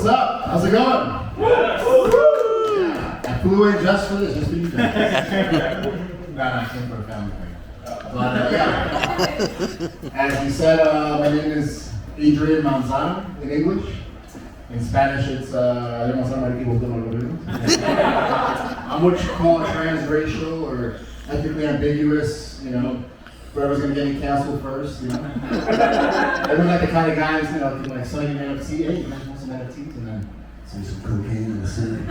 What's up? How's it going? Yeah, I flew in just for this, just for you guys. No, I came for a family thing. But yeah, as you said, my name is Adrian Manzano in English. In Spanish, it's Adrian Manzano. I'm what you call transracial or ethnically ambiguous, you know. Whoever's gonna get me canceled first, you know. Everyone's like the kind of guys, you know, like selling an NFT, hey, you guys want some NFTs? And then sell some cocaine in the city.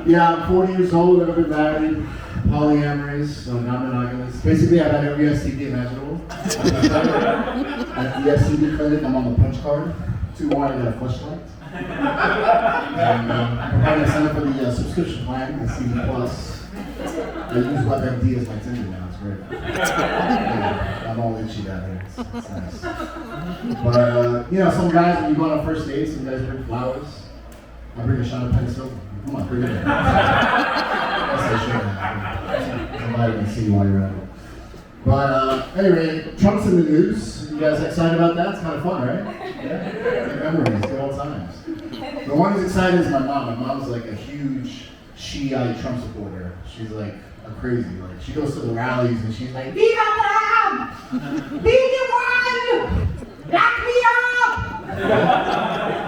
Yeah, I'm 40 years old, never been married, polyamorous, so not monogamous. Basically, I've had every STD imaginable. At the STD clinic, I'm on the punch card. 2 more, I got a flashlight. And I'm preparing to sign up for the subscription plan, the CD Plus. I use WebMD as my Tinder now, it's great. Yeah, I'm all itchy down here, it's nice. But, you know, some guys, when you go on a first date, some guys bring flowers. I bring a shot of penicillin. Come on, bring it in. Yes, I should. Somebody can see while you're at it. But anyway, Trump's in the news. You guys excited about that? It's kind of fun, right? Yeah? Good memories, good old times. The one who's excited is my mom. My mom's like a huge Shiite Trump supporter. She's like a crazy. Like she goes to the rallies and she's like, Viva Trump! Be the one! Lock me up!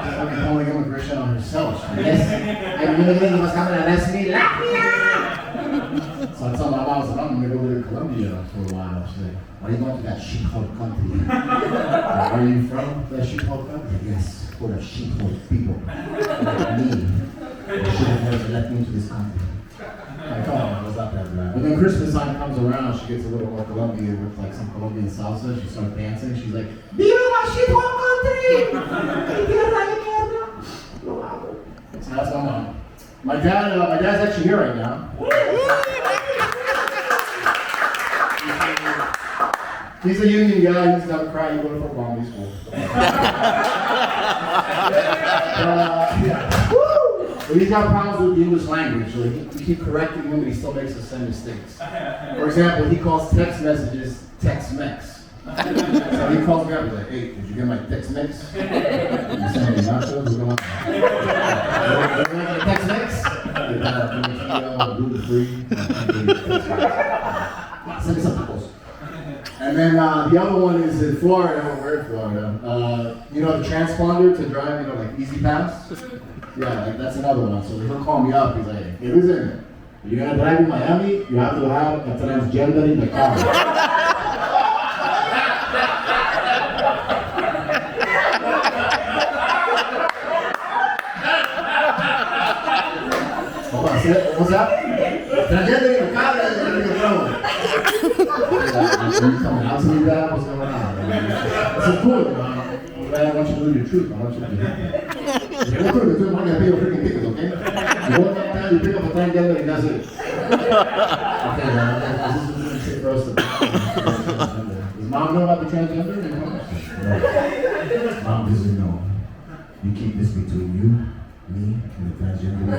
She's like calling immigration on herself. Yes, I'm immigrant was coming to arrest me. Lock me up! So I told my mom, I was like, I'm gonna go to Colombia for a while. She's like, why are you going to that sheep-hole country? Where are you from? That sheep-hole country? Yes, full of sheep-hole people. Like me. They should have never let me into this country. Like, come on, what's up, that bad? But then Christmas time comes around, she gets a little more Colombian with like some Colombian salsa. She starts dancing. She's like, Viva my sheep-hole country! So that's my mom. My dad's actually here right now. He's a union guy, he's never cried, he went to Bombay school. But he's got problems with the English language. Like, we keep correcting him, but he still makes the same mistakes. For example, he calls text messages Tex-Mex. So he calls me up, he's like, hey, did you get my Tex-Mex? You sending me nachos? What's going on? Tex-Mex? Gluten-free. Send me some pickles. And then the other one is in Florida. We're in Florida. You know the transponder to drive, you know, like Easy Pass? Yeah, like that's another one. So he'll call me up. He's like, hey, listen, you're gonna drive in Miami, you have to have a transgender in the car. What's that? Transgender in the car, that's gonna be a problem. Are you coming out to me, Dad? What's going on? I said, cool, I want you to know your truth. I want you to be happy. If you're not the truth, I'm going to pay your freaking tickets, okay? You go up there, you pick up a transgender, and that's it. Okay, man, this is a shit for us to do. Does Mom know about the transgender? Mom doesn't know. You keep this between you, me, and the transgender.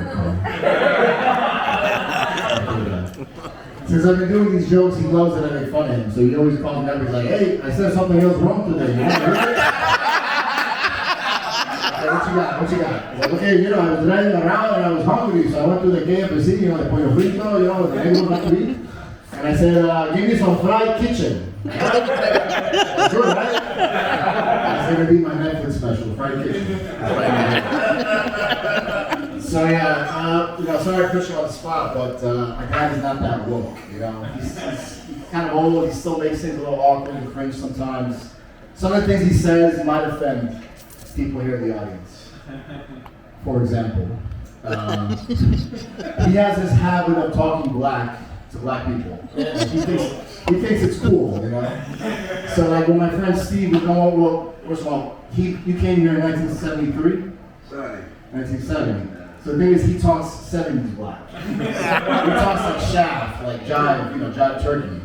Since I've been doing these jokes, he loves that I make fun of him. So he always calls me up. He's like, hey, I said something else wrong today. You know? What you got? What you got? He's like, okay, you know, I was driving around and I was hungry. So I went to the KFC, you know, like Pollo Frito, you know, the egg was to eat. And I said, give me some fried kitchen. That's good, right? That's going to be my Netflix special, fried kitchen. So yeah, you know, sorry to push you on the spot, but my dad is not that woke. You know, he's kind of old. He still makes things a little awkward and cringe sometimes. Some of the things he says might offend people here in the audience. For example, he has this habit of talking black to black people. He thinks it's cool, you know. So like when my friend Steve would come over, well, first of all, you came here in 1973. 1970. So the thing is, he talks 70s black. He talks like Shaft, like Jive, you know, Jive Turkey.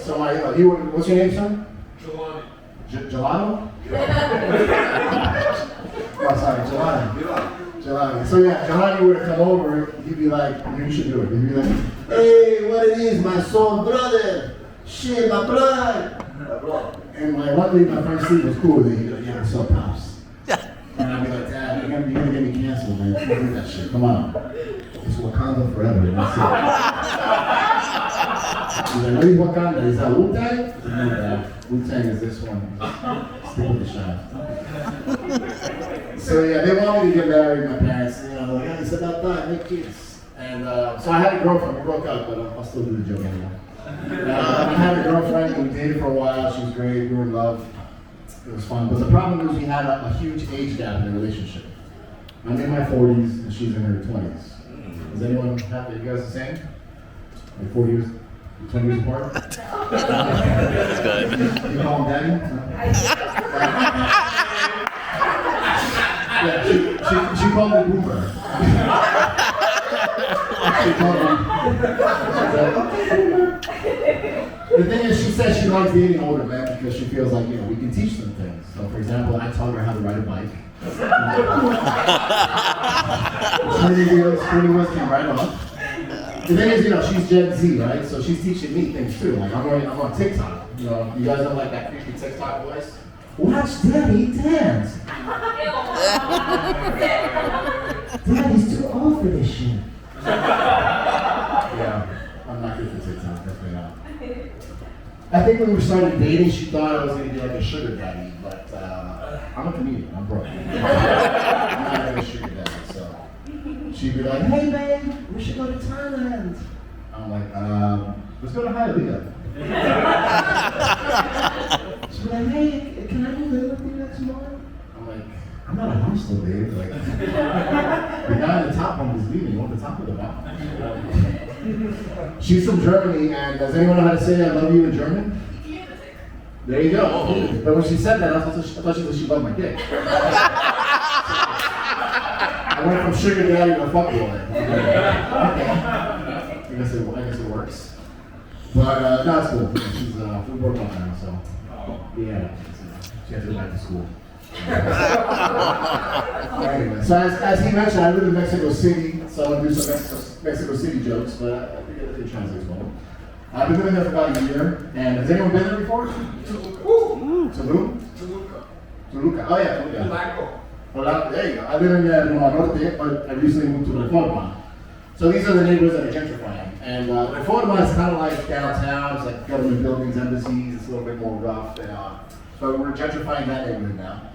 So he would, what's your name, son? Jelani. Gelato? Oh, sorry, Jelani. Jelani. So yeah, Jelani would come over, he'd be like, you should do it. He'd be like, hey, what it is, my soul brother? Shit, my blood. And luckily my friend Steve was cool with it. He'd be like, yeah, what's up, pops? And I'd be like, come on. It's Wakanda forever, and that's it. He's like, what is Wakanda? Is that Wu-Tang? No, Wu-Tang is this one. Stick with the shaft. So yeah, they wanted me to get married, my parents. You know, like, hey, said that, make kids. And so I had a girlfriend. We broke up, but I'll still do the joke anyway. I had a girlfriend, and we dated for a while. She was great. We were in love. It was fun. But the problem was we had a huge age gap in the relationship. I'm in my 40s, and she's in her 20s. Is anyone happy? You guys the same? Like 4 years, 20 years apart? That's good. You call him daddy? Yeah, she called me boomer. She called me. The thing is, she says she likes dating older men because she feels like, you know, we can teach them things. So, for example, I taught her how to ride a bike. 20 wheels came right off. The thing is, you know, she's Gen Z, right? So she's teaching me things too. Like I'm on TikTok. You know, you guys know like that creepy TikTok voice? Watch Daddy dance. Daddy's too old for this shit. Yeah, I'm not good for TikTok, definitely not. I think when we started dating, she thought I was going to be like a sugar daddy, but I'm a comedian, I'm broke. I'm not like a sugar daddy, so she'd be like, hey babe, we should go to Thailand. I'm like, let's go to Hialeah. She'd be like, hey, can I go live with you next month? I'm like, I'm not a hostile, babe. Like, the guy in the top one is leaving. You want the top of the bottom? She's from Germany, and does anyone know how to say I love you in German? There you go. Oh. But when she said that, I thought she loved my dick. I went from sugar daddy to fuck boy. Okay. I guess it works. But no, it's cool. She's we broke up now, so yeah. She has to go back to school. Anyway, so as he mentioned, I live in Mexico City, so I'm gonna do some Mexico City jokes, but I think it translates well. I've been living there for about a year, and has anyone been there before? Toluca. Oh yeah, Toluca. There you go. I live in Norte, but I recently moved to Reforma. So these are the neighborhoods that are gentrifying. And Reforma is kind of like downtown. It's like government buildings, embassies. It's a little bit more rough. But we're gentrifying that neighborhood now.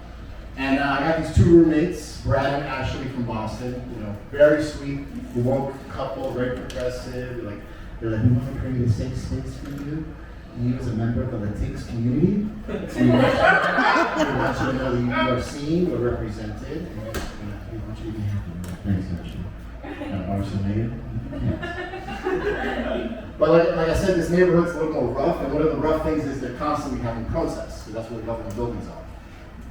And I got these two roommates, Brad and Ashley from Boston. You know, very sweet, woke couple, very progressive. They're like, we want to create a safe space for you. You as a member of the Latinx community. So we want you to know that you are seen, we're represented, and we want you to be happy. Thanks, Ashley. But like I said, this neighborhood's a little more rough, and one of the rough things is they're constantly having protests, because that's where the government buildings are.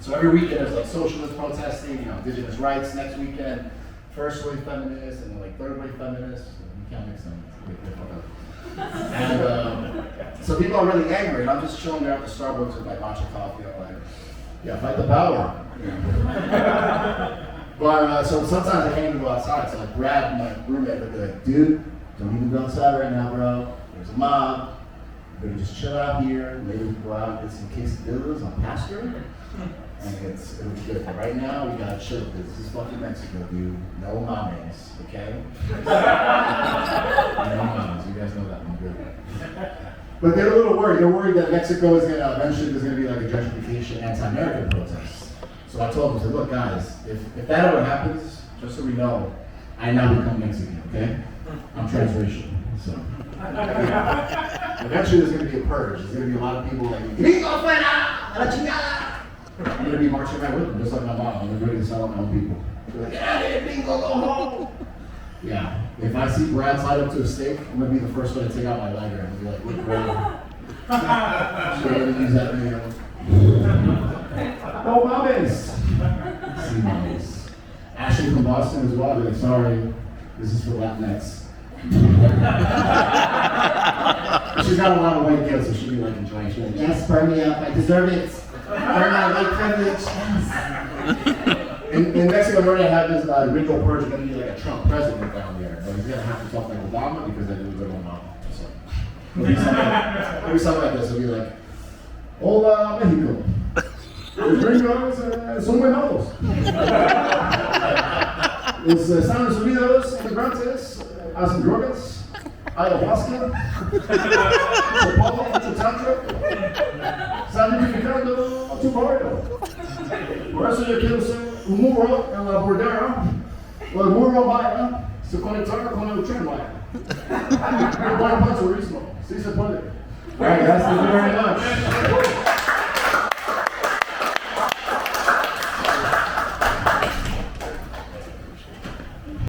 So every weekend there's like socialists protesting, you know, indigenous rights. Next weekend, first wave feminists and like third wave feminists. You can't mix them. And so people are really angry, and I'm just chilling there at the Starbucks with my matcha coffee. I'm like, yeah, fight the power. But so sometimes I can't even go outside. So I grab my roommate and be like, dude, don't even go outside right now, bro. There's a mob. We're gonna just chill out here. Maybe we can go out and get some quesadillas on pasture. And it'll be good. But right now, we gotta chill, because this is fucking Mexico, dude. No mames, okay? No mames, you guys know that one, good. But they're a little worried. They're worried that Mexico is gonna, eventually there's gonna be like a gentrification anti-American protest. So I told them, I said, look guys, if that ever happens, just so we know, I now become Mexican, okay? I'm transracial, so. Yeah. Eventually there's gonna be a purge. There's gonna be a lot of people like, Gringo fuera, a la chingada! I'm gonna be marching right with them, just like my mom. I'm ready to sell out my own people. They're like, yeah, Gringo, go home! Yeah, if I see Brad tied up to a stake, I'm gonna be the first one to take out my lighter and be like, look, Brad. Should I use that video? No mames! See mames. Ashley from Boston as well, like, sorry, this is for Latinx. She's got a lot of white guilt, so she'll be like enjoying. She'll be like, yes, burn me up, I deserve it. Burn my white privilege, yes. In Mexico, we're gonna have this Gringo purge, gonna be like a Trump president down there. But he's gonna have to talk like Obama because then he's gonna know. So it'll be something like this. It'll be like, hola, Mexico. Los gringos son buenos. Los Estados Unidos inmigrantes hacen drogas, ayahuasca, mucho tantra, están vivificando tu barrio. Por eso yo quiero ser un muro en la bordera, o el muro vaya, se conectará con el tren vaya. Bueno, para turismo, sí se puede. All right, guys, thank you very much.